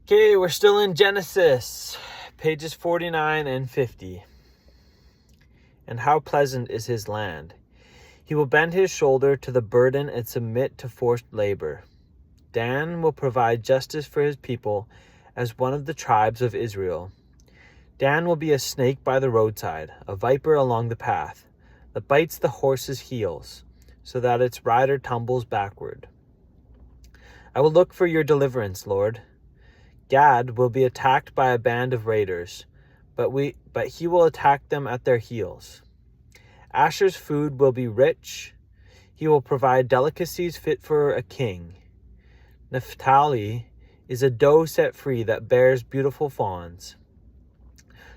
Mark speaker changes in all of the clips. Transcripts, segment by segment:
Speaker 1: Okay, we're still in Genesis, pages 49 and 50. And how pleasant is his land. He will bend his shoulder to the burden and submit to forced labor. Dan will provide justice for his people as one of the tribes of Israel. Dan will be a snake by the roadside, a viper along the path, that bites the horse's heels, so that its rider tumbles backward. I will look for your deliverance, Lord. Gad will be attacked by a band of raiders, but he will attack them at their heels. Asher's food will be rich. He will provide delicacies fit for a king. Naphtali is a doe set free that bears beautiful fawns.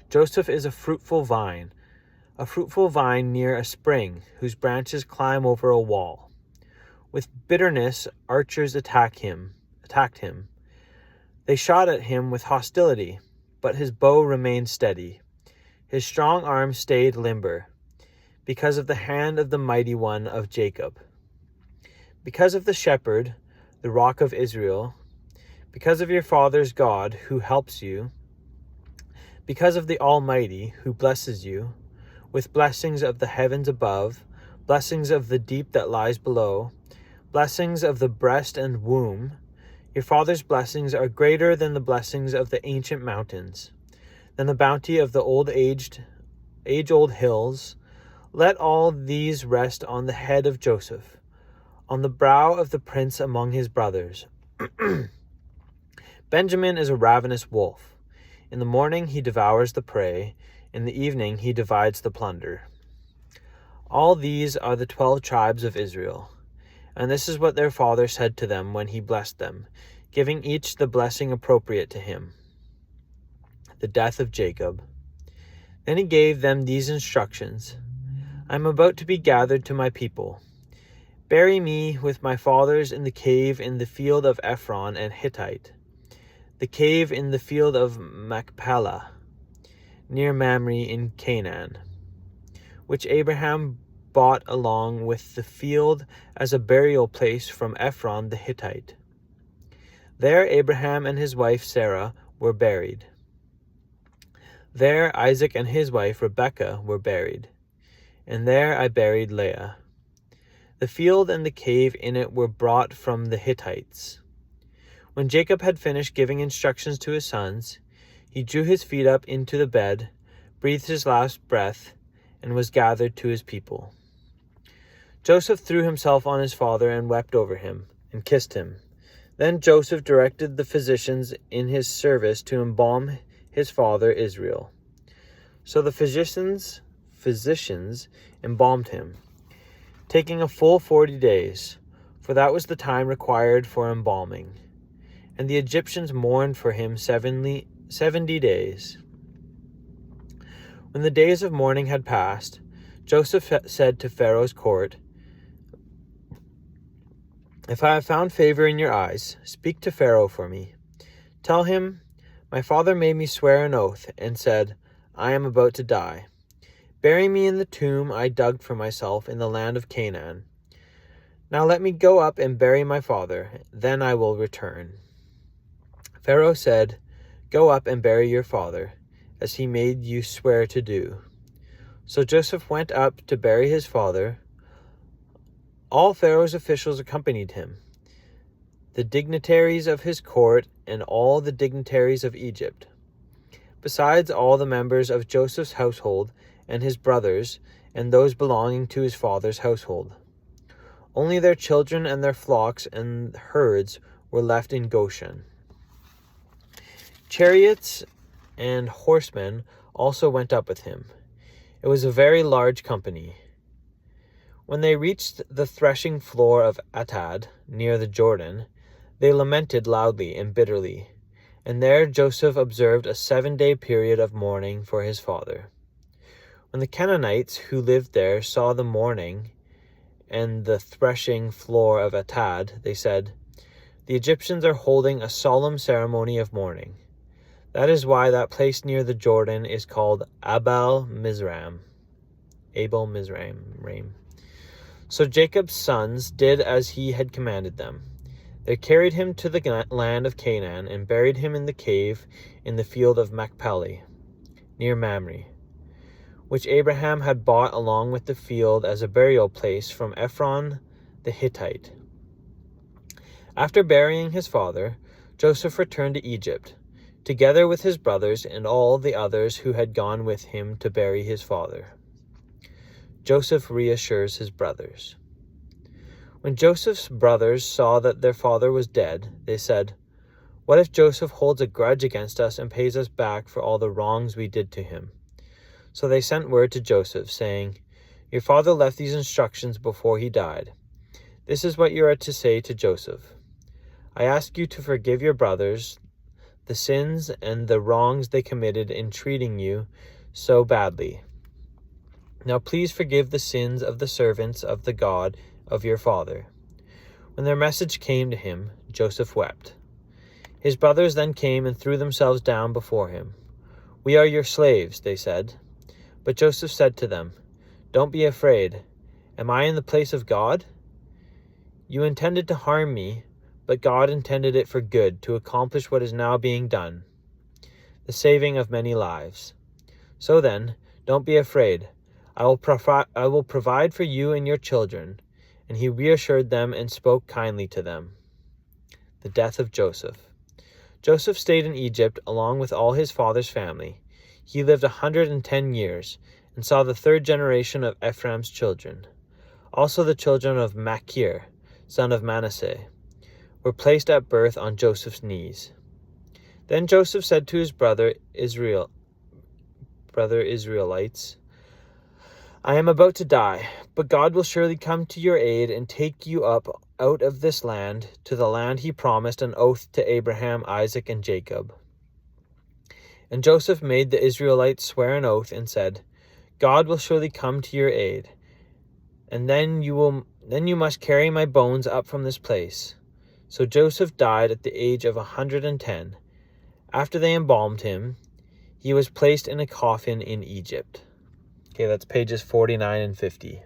Speaker 1: Joseph is a fruitful vine near a spring whose branches climb over a wall. With bitterness, archers attacked him. They shot at him with hostility, but his bow remained steady. His strong arm stayed limber, because of the hand of the mighty one of Jacob. Because of the shepherd, the rock of Israel, because of your father's God who helps you, because of the Almighty who blesses you, with blessings of the heavens above, blessings of the deep that lies below, blessings of the breast and womb. Your father's blessings are greater than the blessings of the ancient mountains, than the bounty of the age-old hills. Let all these rest on the head of Joseph, on the brow of the prince among his brothers. Benjamin is a ravenous wolf. In the morning he devours the prey, in the evening he divides the plunder. All these are the 12 tribes of Israel. And this is what their father said to them when he blessed them, giving each the blessing appropriate to him. The death of Jacob. Then he gave them these instructions. I am about to be gathered to my people. Bury me with my fathers in the cave in the field of Ephron and Hittite, the cave in the field of Machpelah, near Mamre in Canaan, which Abraham bought along with the field as a burial place from Ephron the Hittite. There Abraham and his wife Sarah were buried. There Isaac and his wife Rebekah were buried. And there I buried Leah. The field and the cave in it were brought from the Hittites. When Jacob had finished giving instructions to his sons, he drew his feet up into the bed, breathed his last breath, and was gathered to his people. Joseph threw himself on his father and wept over him, and kissed him. Then Joseph directed the physicians in his service to embalm his father Israel. So the physicians embalmed him, taking a full 40 days, for that was the time required for embalming. And the Egyptians mourned for him 70 days. When the days of mourning had passed, Joseph said to Pharaoh's court, If I have found favor in your eyes, speak to Pharaoh for me. Tell him, my father made me swear an oath and said, I am about to die. Bury me in the tomb I dug for myself in the land of Canaan. Now let me go up and bury my father, then I will return. Pharaoh said, Go up and bury your father, as he made you swear to do. So Joseph went up to bury his father. All Pharaoh's officials accompanied him, the dignitaries of his court and all the dignitaries of Egypt, besides all the members of Joseph's household and his brothers and those belonging to his father's household. Only their children and their flocks and herds were left in Goshen. Chariots and horsemen also went up with him. It was a very large company. When they reached the threshing floor of Atad, near the Jordan, they lamented loudly and bitterly, and there Joseph observed a 7-day period of mourning for his father. When the Canaanites who lived there saw the mourning and the threshing floor of Atad, they said, The Egyptians are holding a solemn ceremony of mourning. That is why that place near the Jordan is called Abel Mizraim. So Jacob's sons did as he had commanded them. They carried him to the land of Canaan and buried him in the cave in the field of Machpelah, near Mamre, which Abraham had bought along with the field as a burial place from Ephron the Hittite. After burying his father, Joseph returned to Egypt, together with his brothers and all the others who had gone with him to bury his father. Joseph reassures his brothers. When Joseph's brothers saw that their father was dead, they said, "What if Joseph holds a grudge against us and pays us back for all the wrongs we did to him?" So they sent word to Joseph, saying, "Your father left these instructions before he died. This is what you are to say to Joseph. I ask you to forgive your brothers the sins and the wrongs they committed in treating you so badly. Now please forgive the sins of the servants of the God of your father." When their message came to him, Joseph wept. His brothers then came and threw themselves down before him. "We are your slaves," they said. But Joseph said to them, "Don't be afraid. Am I in the place of God? You intended to harm me, but God intended it for good, to accomplish what is now being done, the saving of many lives. So then, don't be afraid. I will provide for you and your children." And he reassured them and spoke kindly to them. The death of Joseph. Joseph stayed in Egypt along with all his father's family. He lived 110 years and saw the third generation of Ephraim's children. Also the children of Machir, son of Manasseh, were placed at birth on Joseph's knees. Then Joseph said to his brother Israelites, "I am about to die, but God will surely come to your aid and take you up out of this land to the land he promised an oath to Abraham, Isaac, and Jacob." And Joseph made the Israelites swear an oath and said, "God will surely come to your aid, and then you must carry my bones up from this place." So Joseph died at the age of 110. After they embalmed him, he was placed in a coffin in Egypt. Okay, that's pages 49 and 50.